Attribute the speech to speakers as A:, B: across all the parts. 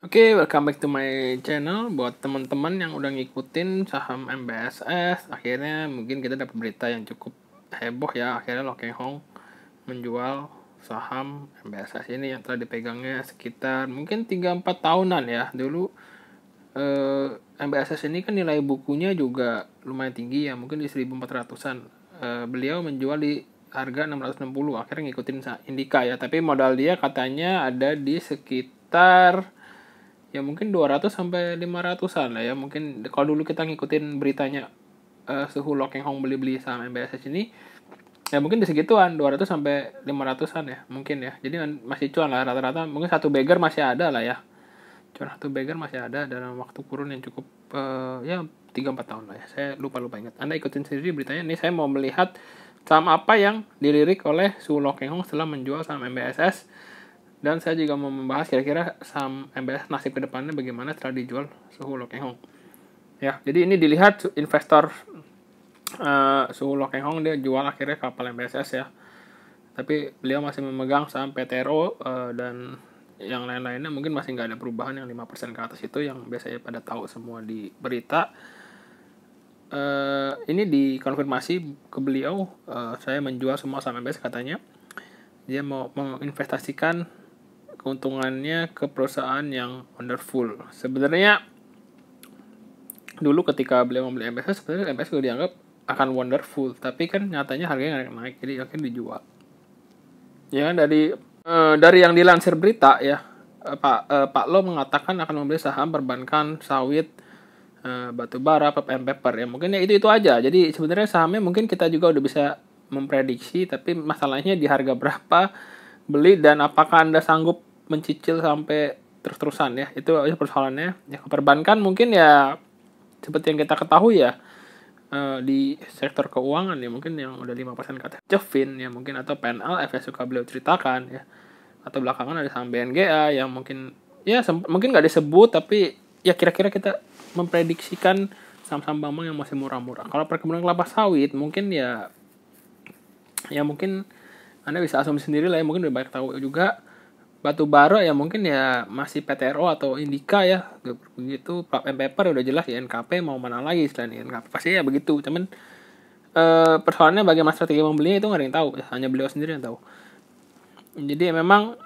A: Oke, welcome back to my channel. Buat teman-teman yang udah ngikutin saham MBSS, akhirnya mungkin kita dapat berita yang cukup heboh ya. Akhirnya Lo Keng Hong menjual saham MBSS ini yang telah dipegangnya sekitar mungkin 3-4 tahunan ya. Dulu MBSS ini kan nilai bukunya juga lumayan tinggi ya, mungkin di 1.400-an. Beliau menjual di harga 660, akhirnya ngikutin Indika ya. Tapi modal dia katanya ada di sekitar ya mungkin 200 sampai 500-an lah ya. Mungkin kalau dulu kita ngikutin beritanya suhu Lo Keng Hong beli-beli saham MBSS ini, ya mungkin di segituan 200 sampai 500-an ya mungkin ya. Jadi masih cuan lah rata-rata, mungkin satu bagger masih ada lah ya. Cuan satu bagger masih ada dalam waktu kurun yang cukup ya 3-4 tahun lah ya. Saya lupa ingat. Anda ikutin sendiri beritanya. Ini saya mau melihat saham apa yang dilirik oleh suhu Lo Keng Hong setelah menjual saham MBSS. Dan saya juga mau membahas kira-kira saham MBS nasib ke depannya bagaimana setelah dijual suhu Lo Keng Hong. Ya, jadi ini dilihat investor suhu Lo Keng Hong dia jual akhirnya kapal MBSS ya. Tapi beliau masih memegang saham PTRO dan yang lain-lainnya mungkin masih nggak ada perubahan yang 5% ke atas itu yang biasanya pada tahu semua di berita. Ini dikonfirmasi ke beliau, saya menjual semua saham MBS katanya. Dia mau menginvestasikan keuntungannya ke perusahaan yang wonderful. Sebenarnya dulu ketika beliau membeli MBS, sebenarnya MBS juga dianggap akan wonderful, tapi kan nyatanya harganya naik, jadi akhirnya dijual. Ya kan dari yang dilansir berita ya, Pak Lo mengatakan akan membeli saham perbankan, sawit, batu bara, pulp and paper ya. Mungkin ya itu aja. Jadi sebenarnya sahamnya mungkin kita juga udah bisa memprediksi, tapi masalahnya di harga berapa beli dan apakah Anda sanggup mencicil sampai terus-terusan ya. Itu aja persoalannya. Ya, perbankan mungkin ya seperti yang kita ketahui ya, di sektor keuangan ya mungkin yang udah 5% ke atas. Jevin ya mungkin, atau PNL FS suka beliau ceritakan ya. Atau belakangan ada saham BNGA yang mungkin ya mungkin nggak disebut, tapi ya kira-kira kita memprediksikan saham-saham bank yang masih murah-murah. Kalau perkebunan kelapa sawit mungkin ya mungkin Anda bisa asumsi sendiri lah ya, mungkin udah banyak tahu juga. Batu bara ya mungkin ya masih PTRO atau Indika ya, begitu. Pulp and paper udah jelas ya NKP, mau mana lagi selain NKP, pasti ya begitu. Cuman persoalannya bagaimana strategi membelinya itu nggak ada yang tahu, hanya beliau sendiri yang tahu. Jadi memang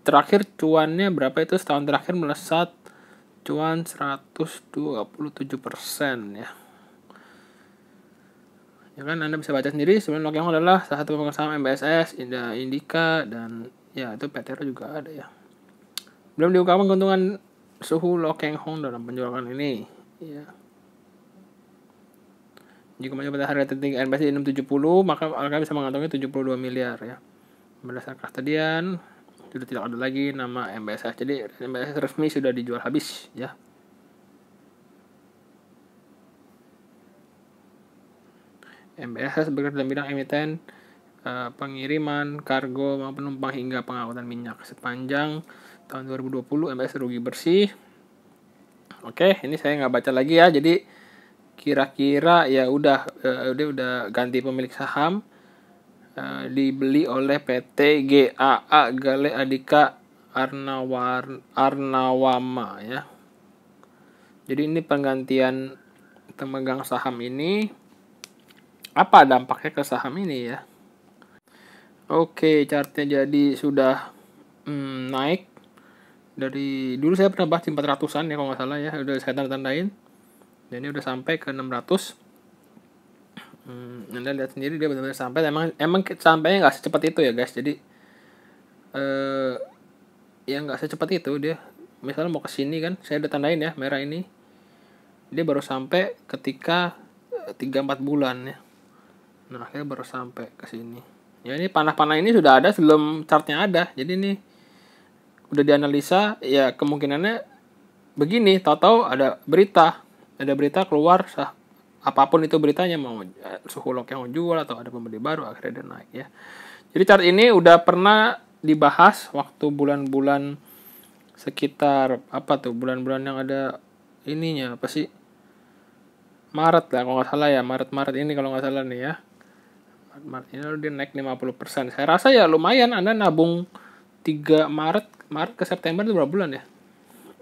A: terakhir cuannya berapa itu, setahun terakhir melesat cuan 127% ya. Ya kan Anda bisa baca sendiri. Sebenarnya Lo Keng Hong adalah salah satu pemegang saham MBSS, Indika, dan ya itu PTRO juga ada ya. Belum diungkapkan keuntungan suhu Lo Keng Hong dalam penjualan ini ya. Jika mencapai harga tertinggi MBSS 670, maka Anda bisa mengantongi 72 miliar ya. Berdasarkan kejadian sudah tidak ada lagi nama MBSS. Jadi MBSS resmi sudah dijual habis ya. MBSS bekerja dalam bidang emiten, pengiriman, kargo, penumpang hingga pengangkutan minyak. Sepanjang tahun 2020 MBSS rugi bersih. Oke, ini saya nggak baca lagi ya. Jadi kira-kira ya udah ganti pemilik saham, dibeli oleh PT GAA Gale Adika Arnawama ya. Jadi ini penggantian pemegang saham ini. Apa dampaknya ke saham ini ya? Oke, chartnya jadi sudah naik. Dari dulu saya pernah bahas 400-an ya kalau nggak salah ya, udah saya tanda-tandain. Dan ini udah sampai ke 600. Anda lihat sendiri dia benar-benar sampai. Emang sampainya nggak secepat itu ya guys. Jadi ya nggak secepat itu dia. Misalnya mau ke sini kan, saya udah tandain ya merah ini. Dia baru sampai ketika 3-4 bulan ya. Nah, akhirnya baru sampai ke sini. Ya ini panah-panah ini sudah ada sebelum chartnya ada. Jadi ini udah dianalisa, ya kemungkinannya begini. Tahu-tahu ada berita keluar, apapun itu beritanya, mau suhu Lo Keng Hong jual atau ada pembeli baru, akhirnya dia naik ya. Jadi chart ini udah pernah dibahas waktu bulan-bulan sekitar bulan-bulan yang ada ininya apa sih? Maret lah kalau nggak salah ya, Maret ini kalau nggak salah nih ya. Maret ini dia naik 50%. Saya rasa ya lumayan. Anda nabung 3 Maret ke September itu berapa bulan ya?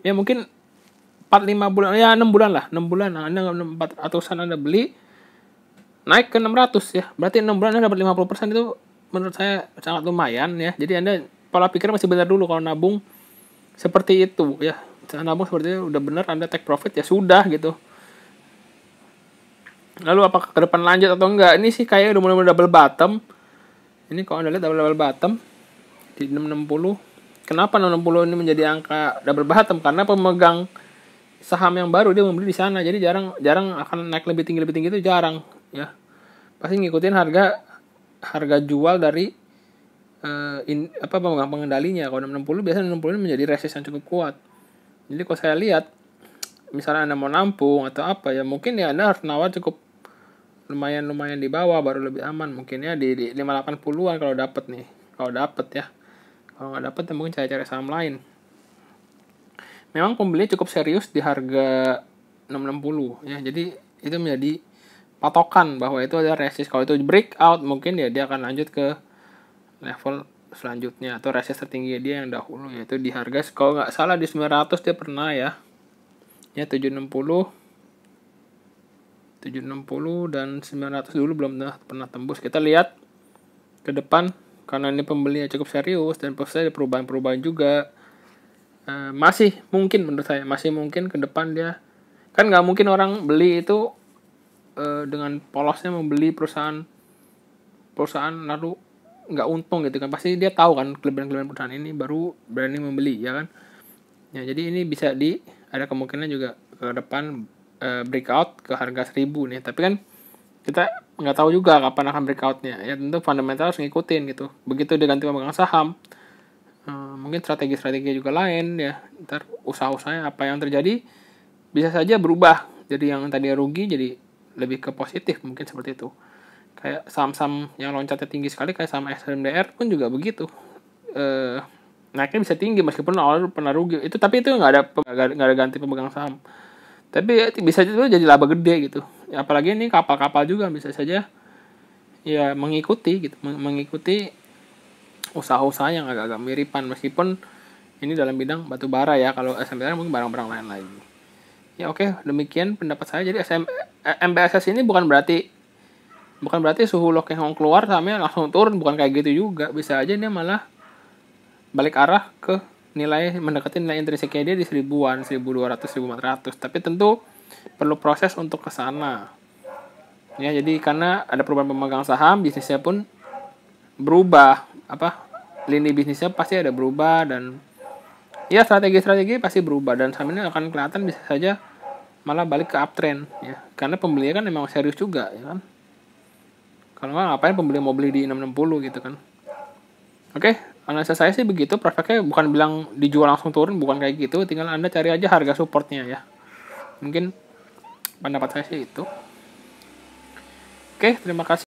A: ya mungkin 4-5 bulan, ya 6 bulan lah, 6 bulan Anda 400-an Anda beli naik ke 600 ya, berarti 6 bulan Anda dapat 50%. Itu menurut saya sangat lumayan ya. Jadi Anda pola pikir masih benar dulu kalau nabung seperti itu ya. Nabung seperti itu udah benar, Anda take profit ya sudah gitu. Lalu apakah ke depan lanjut atau enggak? Ini sih kayak udah mulai double bottom. Ini kalau Anda lihat double bottom di 660. Kenapa 660 ini menjadi angka double bottom? Karena pemegang saham yang baru dia membeli di sana. Jadi jarang akan naik lebih tinggi itu jarang ya. Pasti ngikutin harga jual dari pemegang pengendalinya. Kalau 660 biasanya 660 ini menjadi resist yang cukup kuat. Jadi kalau saya lihat misalnya Anda mau nampung atau apa ya, mungkin ya Anda harus nawar cukup lumayan di bawah baru lebih aman. Mungkin ya di 580-an kalau dapat nih. Kalau dapat ya. Kalau nggak dapat ya mungkin cari saham lain. Memang pembelinya cukup serius di harga 660 ya. Jadi itu menjadi patokan bahwa itu ada resist. Kalau itu breakout mungkin ya dia akan lanjut ke level selanjutnya atau resist tertinggi dia yang dahulu, yaitu di harga kalau nggak salah di 900 dia pernah ya 760 dan 900 dulu belum pernah tembus. Kita lihat ke depan karena ini pembelinya cukup serius dan pasti ada perubahan juga. Masih mungkin menurut saya masih mungkin ke depan dia kan nggak mungkin orang beli itu dengan polosnya membeli perusahaan lalu nggak untung gitu kan. Pasti dia tahu kan kelebihan perusahaan ini baru berani membeli ya kan ya. Jadi ini bisa ada kemungkinan juga ke depan breakout ke harga 1000 nih. Tapi kan kita nggak tahu juga kapan akan breakoutnya ya. Tentu fundamental harus ngikutin gitu. Begitu dia ganti pemegang saham mungkin strategi juga lain ya. Ntar usaha-usahanya apa yang terjadi bisa saja berubah. Jadi yang tadi rugi jadi lebih ke positif mungkin seperti itu. Kayak saham-saham yang loncatnya tinggi sekali kayak saham SMDR pun juga begitu. Naiknya bisa tinggi meskipun awalnya pernah rugi. Tapi itu nggak ada ganti pemegang saham. Tapi ya, bisa juga jadi laba gede gitu. Ya, apalagi ini kapal-kapal juga bisa saja ya mengikuti usaha-usaha yang agak-agak miripan meskipun ini dalam bidang batu bara ya. Kalau SMDR mungkin barang-barang lain lagi. Ya oke, demikian pendapat saya. Jadi MBSS ini bukan berarti suhu lock yang keluar sahamnya langsung turun, bukan kayak gitu juga. Bisa aja dia malah balik arah ke nilai mendekati nilai intrinsiknya dia di 1000-an, 1200, 1400. Tapi tentu perlu proses untuk ke sana. Ya, jadi karena ada perubahan pemegang saham, bisnisnya pun berubah. Lini bisnisnya pasti ada berubah dan ya strategi pasti berubah dan saham ini akan kelihatan bisa saja malah balik ke uptrend ya. Karena pembelinya kan memang serius juga ya kan. Kalau nggak ngapain pembeli mau beli di 660 gitu kan. Oke, analisa saya sih begitu. Prospeknya bukan bilang dijual langsung turun, bukan kayak gitu. Tinggal Anda cari aja harga supportnya ya. Mungkin pendapat saya sih itu. Oke, terima kasih.